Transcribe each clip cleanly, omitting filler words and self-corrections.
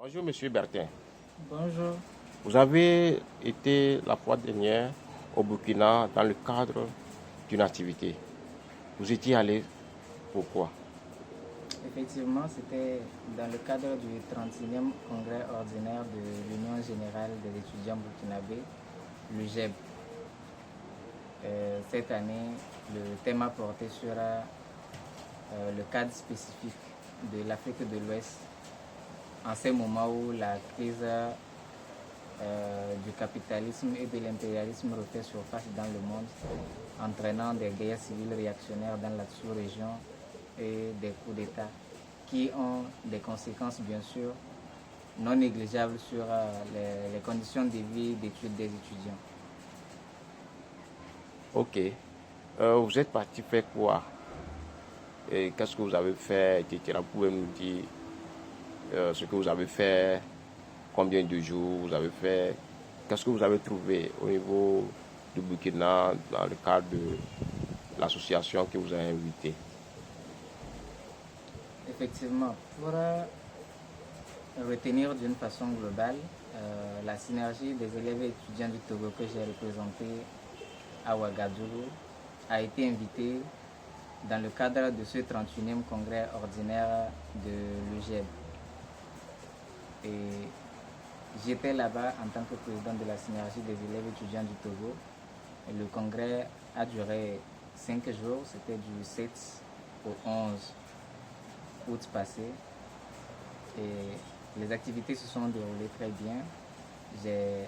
Bonjour Monsieur Bertin. Bonjour. Vous avez été la fois dernière au Burkina dans le cadre d'une activité. Vous étiez allé pourquoi? Effectivement, c'était dans le cadre du 31e congrès ordinaire de l'Union générale des étudiants burkinabés, l'UGEB. Cette année, le thème a porté sur le cadre spécifique de l'Afrique de l'Ouest en ces moments où la crise du capitalisme et de l'impérialisme refait surface dans le monde, entraînant des guerres civiles réactionnaires dans la sous-région et des coups d'État qui ont des conséquences bien sûr non négligeables sur les conditions de vie d'études des étudiants. Ok. Vous êtes parti faire quoi? Et qu'est-ce que vous avez fait, etc. Vous pouvez nous dire ce que vous avez fait, combien de jours vous avez fait, qu'est-ce que vous avez trouvé au niveau du Burkina dans le cadre de l'association qui vous a invité? Effectivement, pour retenir d'une façon globale, la synergie des élèves et étudiants du Togo que j'ai représenté à Ouagadougou a été invitée dans le cadre de ce 31e congrès ordinaire de l'UGEB. Et j'étais là-bas en tant que président de la synergie des élèves étudiants du Togo. Et le congrès a duré 5 jours, c'était du 7 au 11 août passé. Et les activités se sont déroulées très bien. J'ai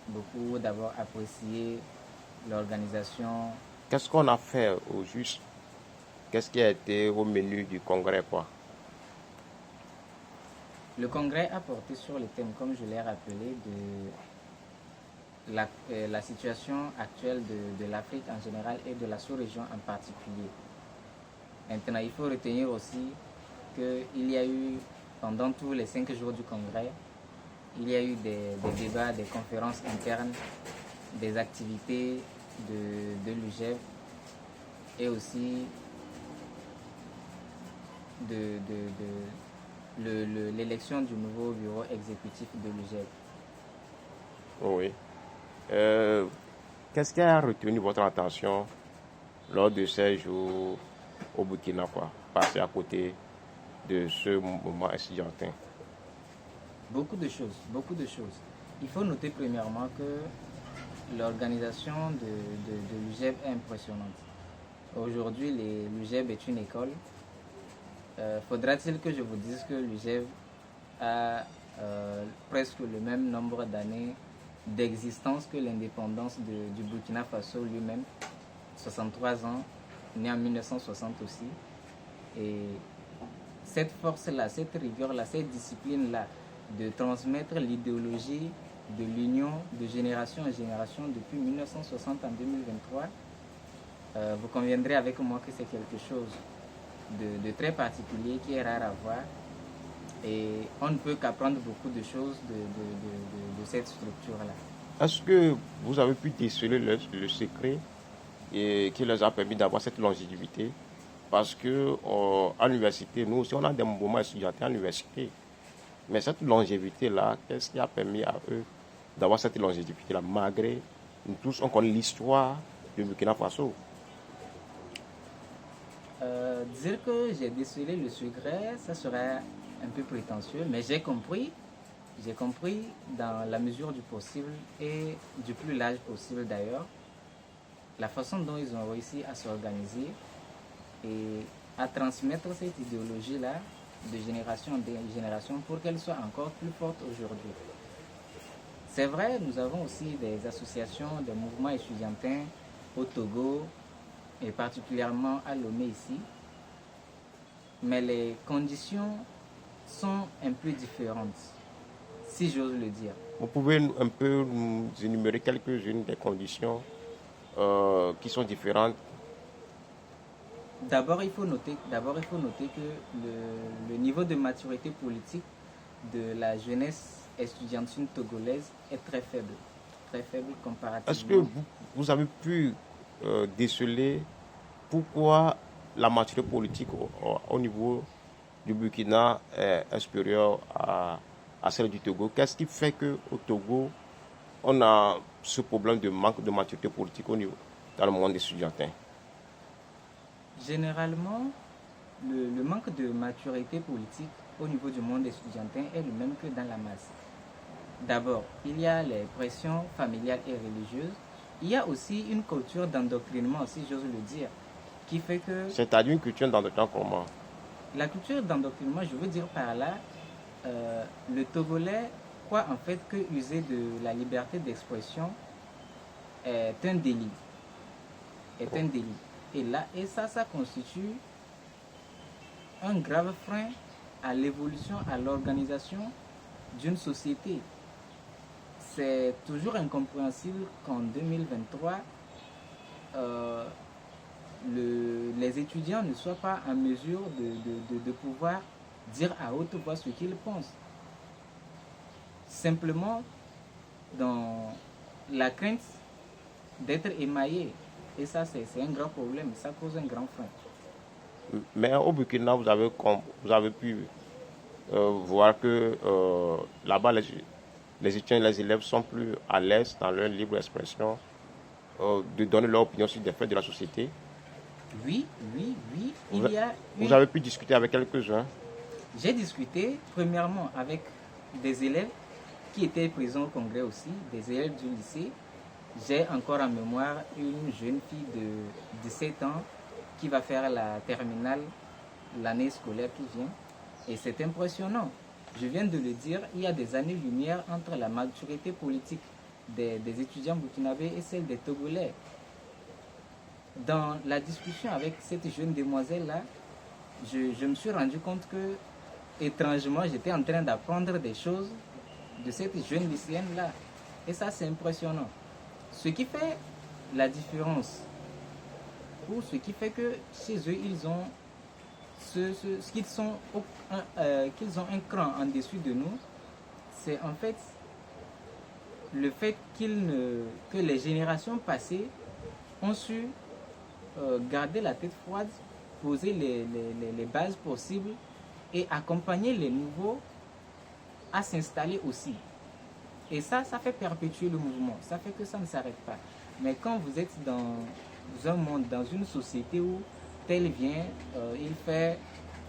beaucoup d'abord apprécié l'organisation. Qu'est-ce qu'on a fait au juste? Qu'est-ce qui a été au menu du congrès, quoi? Le congrès a porté sur le thème, comme je l'ai rappelé, de la situation actuelle de l'Afrique en général et de la sous-région en particulier. Maintenant, il faut retenir aussi qu'il y a eu, pendant tous les 5 jours du congrès, il y a eu des débats, des conférences internes, des activités de l'UGEB et aussi l'élection du nouveau bureau exécutif de l'UGEB. Oui. Qu'est-ce qui a retenu votre attention lors de ces jours au Burkina, quoi, passé à côté de ce moment estudiantin? Beaucoup de choses, beaucoup de choses. Il faut noter premièrement que l'organisation de l'UGEB est impressionnante. Aujourd'hui, l'UGEB est une école. Faudra-t-il que je vous dise que l'UGEB a presque le même nombre d'années d'existence que l'indépendance du Burkina Faso lui-même, 63 ans, né en 1960 aussi. Et cette force-là, cette rigueur-là, cette discipline-là de transmettre l'idéologie de l'union de génération en génération depuis 1960 en 2023, vous conviendrez avec moi que c'est quelque chose de très particulier qui est rare à voir. Et on ne peut qu'apprendre beaucoup de choses de cette structure-là. Est-ce que vous avez pu déceler le secret qui leur a permis d'avoir cette longévité? Parce que à l'université, nous aussi, on a des moments étudiantins à l'université. Mais cette longévité-là, qu'est-ce qui a permis à eux d'avoir cette longévité-là, malgré nous tous, on connaît l'histoire du Burkina Faso? Dire que j'ai décelé le secret, ça serait un peu prétentieux, mais j'ai compris dans la mesure du possible et du plus large possible d'ailleurs, la façon dont ils ont réussi à s'organiser et à transmettre cette idéologie-là de génération en génération pour qu'elle soit encore plus forte aujourd'hui. C'est vrai, nous avons aussi des associations, des mouvements étudiantins au Togo et particulièrement à Lomé ici, mais les conditions sont un peu différentes, si j'ose le dire. Vous pouvez un peu nous énumérer quelques-unes des conditions qui sont différentes? D'abord, il faut noter que le niveau de maturité politique de la jeunesse estudiantine togolaise est très faible comparativement. Est-ce que vous avez pu déceler pourquoi la maturité politique au niveau du Burkina est supérieure à à celle du Togo. Qu'est-ce qui fait qu'au Togo, on a ce problème de manque de maturité politique au niveau, dans le monde étudiantin? Généralement, le manque de maturité politique au niveau du monde estudiantin est le même que dans la masse. D'abord, il y a les pressions familiales et religieuses. Il y a aussi une culture d'endoctrinement, si j'ose le dire, qui fait que C'est-à-dire une culture dans le temps comment? la culture d'endoctrinement, je veux dire par là, le Togolais croit en fait que user de la liberté d'expression est un délit. Est un délit. Et ça constitue un grave frein à l'évolution, à l'organisation d'une société. C'est toujours incompréhensible qu'en 2023, les étudiants ne soient pas en mesure de pouvoir dire à haute voix ce qu'ils pensent. Simplement dans la crainte d'être émaillés. Et ça, c'est un grand problème. Ça cause un grand frein. Mais au Burkina, vous avez pu voir que là-bas, les étudiants et les élèves sont plus à l'aise dans leur libre expression de donner leur opinion sur des faits de la société. Oui. Vous avez pu discuter avec quelques-uns. J'ai discuté premièrement avec des élèves qui étaient présents au congrès aussi, des élèves du lycée. J'ai encore en mémoire une jeune fille de 17 ans qui va faire la terminale l'année scolaire qui vient. Et c'est impressionnant. Je viens de le dire, il y a des années-lumière entre la maturité politique des étudiants burkinabés et celle des Togolais. Dans la discussion avec cette jeune demoiselle-là, je me suis rendu compte que, étrangement, j'étais en train d'apprendre des choses de cette jeune lycéenne-là. Et ça, c'est impressionnant. Ce qui fait la différence, ou ce qui fait que chez eux, ils ont qu'ils ont un cran en dessus de nous, c'est en fait le fait que les générations passées ont su garder la tête froide, poser les bases possibles et accompagner les nouveaux à s'installer aussi. Et ça fait perpétuer le mouvement, ça fait que ça ne s'arrête pas. Mais quand vous êtes dans un monde, dans une société où tel vient, il fait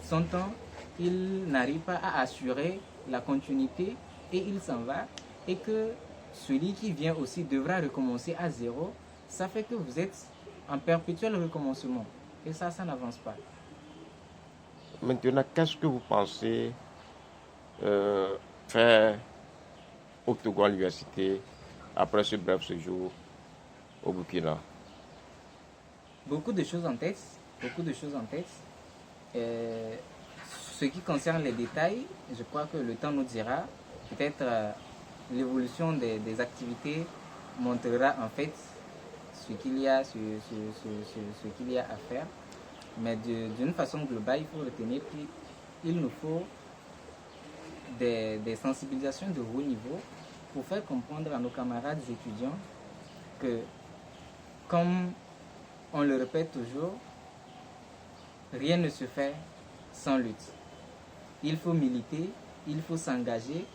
son temps, il n'arrive pas à assurer la continuité et il s'en va, et que celui qui vient aussi devra recommencer à zéro, ça fait que vous êtes en perpétuel recommencement. Et ça n'avance pas. Maintenant, qu'est-ce que vous pensez faire au Togo à l'université après ce bref séjour au Burkina? Beaucoup de choses en tête. Ce qui concerne les détails, je crois que le temps nous dira. Peut-être l'évolution des activités montrera en fait ce qu'il y a à faire. Mais d'une façon globale, il faut retenir qu'il nous faut des sensibilisations de haut niveau pour faire comprendre à nos camarades étudiants que, comme on le répète toujours, rien ne se fait sans lutte. Il faut militer, il faut s'engager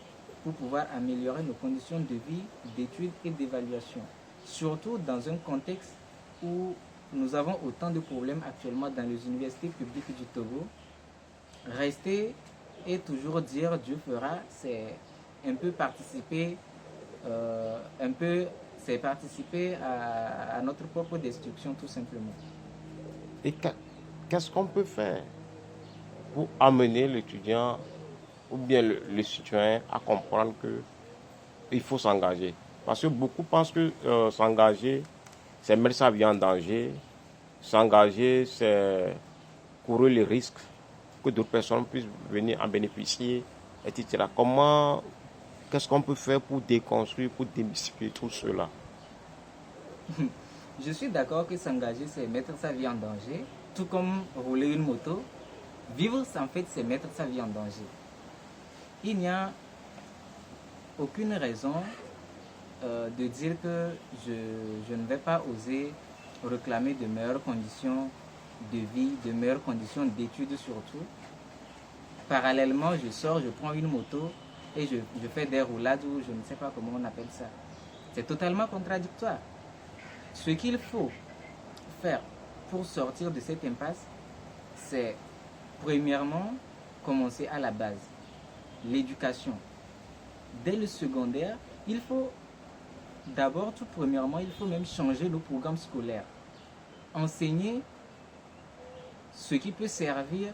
pour pouvoir améliorer nos conditions de vie, d'études et d'évaluation. Surtout dans un contexte où nous avons autant de problèmes actuellement dans les universités publiques du Togo. Rester et toujours dire Dieu fera, c'est un peu participer, à notre propre destruction tout simplement. Et qu'est-ce qu'on peut faire pour amener l'étudiant ou bien le citoyen à comprendre qu'il faut s'engager? Parce que beaucoup pensent que s'engager, c'est mettre sa vie en danger. S'engager, c'est courir les risques que d'autres personnes puissent venir en bénéficier, etc. Qu'est-ce qu'on peut faire pour déconstruire, pour démystifier tout cela? Je suis d'accord que s'engager, c'est mettre sa vie en danger, tout comme rouler une moto. Vivre, en fait, c'est mettre sa vie en danger. Il n'y a aucune raison de dire que je ne vais pas oser réclamer de meilleures conditions de vie, de meilleures conditions d'études surtout. Parallèlement, je sors, je prends une moto et je fais des roulades ou je ne sais pas comment on appelle ça. C'est totalement contradictoire. Ce qu'il faut faire pour sortir de cette impasse, c'est premièrement commencer à la base, l'éducation. Dès le secondaire, il faut d'abord, tout premièrement, il faut même changer le programme scolaire. Enseigner ce qui peut servir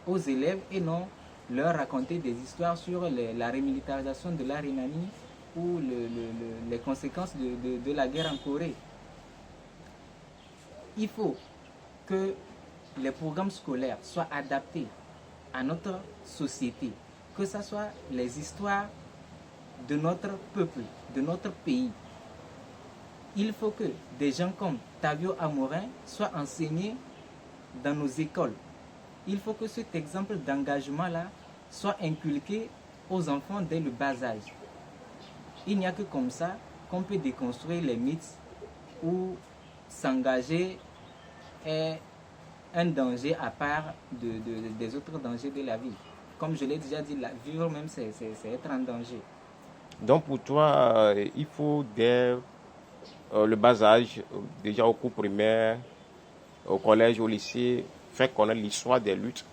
aux élèves et non leur raconter des histoires sur la remilitarisation de la Rhénanie ou les conséquences de la guerre en Corée. Il faut que les programmes scolaires soient adaptés à notre société, que ce soit les histoires de notre peuple, de notre pays. Il faut que des gens comme Tavio Amorin soient enseignés dans nos écoles. Il faut que cet exemple d'engagement-là soit inculqué aux enfants dès le bas âge. Il n'y a que comme ça qu'on peut déconstruire les mythes où s'engager est un danger à part des autres dangers de la vie. Comme je l'ai déjà dit, vivre même, c'est être en danger. Donc pour toi, il faut dès le bas âge, déjà au cours primaire, au collège, au lycée, faire connaître l'histoire des luttes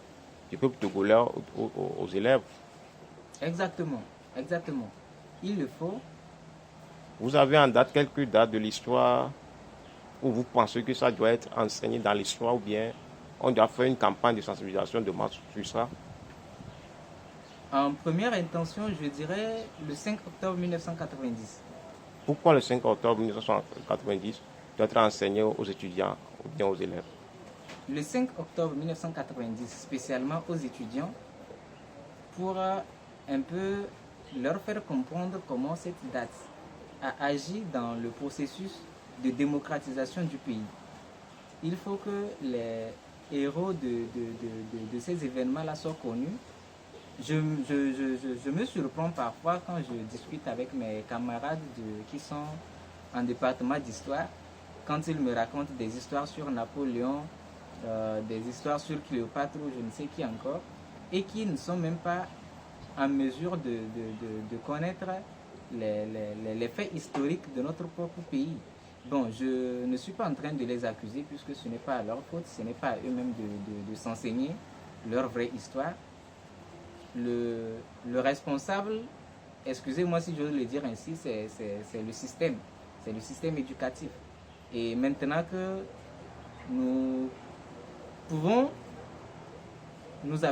du peuple togolais aux élèves. Exactement, exactement. Il le faut. Vous avez en date quelques dates de l'histoire où vous pensez que ça doit être enseigné dans l'histoire ou bien on doit faire une campagne de sensibilisation de masse sur ça? En première intention, je dirais le 5 octobre 1990. Pourquoi le 5 octobre 1990 doit être enseigné aux étudiants ou bien aux élèves? Le 5 octobre 1990, spécialement aux étudiants, pour un peu leur faire comprendre comment cette date a agi dans le processus de démocratisation du pays. Il faut que les héros de ces événements-là soient connus. Je me surprends parfois quand je discute avec mes camarades qui sont en département d'histoire, quand ils me racontent des histoires sur Napoléon, des histoires sur Cléopâtre ou je ne sais qui encore, et qui ne sont même pas en mesure de connaître les faits historiques de notre propre pays. Bon, je ne suis pas en train de les accuser puisque ce n'est pas leur faute, ce n'est pas à eux-mêmes de s'enseigner leur vraie histoire. Le responsable, excusez-moi si j'ose le dire ainsi, c'est le système éducatif. Et maintenant que nous pouvons nous